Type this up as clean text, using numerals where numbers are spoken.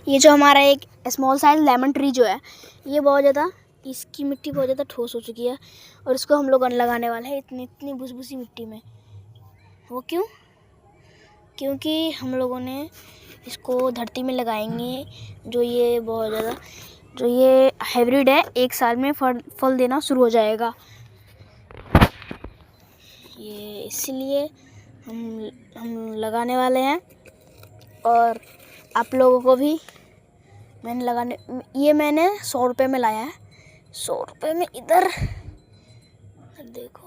ये जो हमारा एक स्मॉल साइज लेमन ट्री जो है, ये बहुत ज़्यादा, इसकी मिट्टी बहुत ज़्यादा ठोस हो चुकी है और इसको हम लोग लगाने वाले हैं इतनी भुसभुसी मिट्टी में। वो क्यों? क्योंकि हम लोगों ने इसको धरती में लगाएंगे। जो ये बहुत ज़्यादा, जो ये हाइब्रिड है, 1 साल में फल देना शुरू हो जाएगा। ये इसलिए हम लगाने वाले हैं। और आप लोगों को भी मैंने 100 रुपये में लाया है। 100 रुपये में इधर देखो।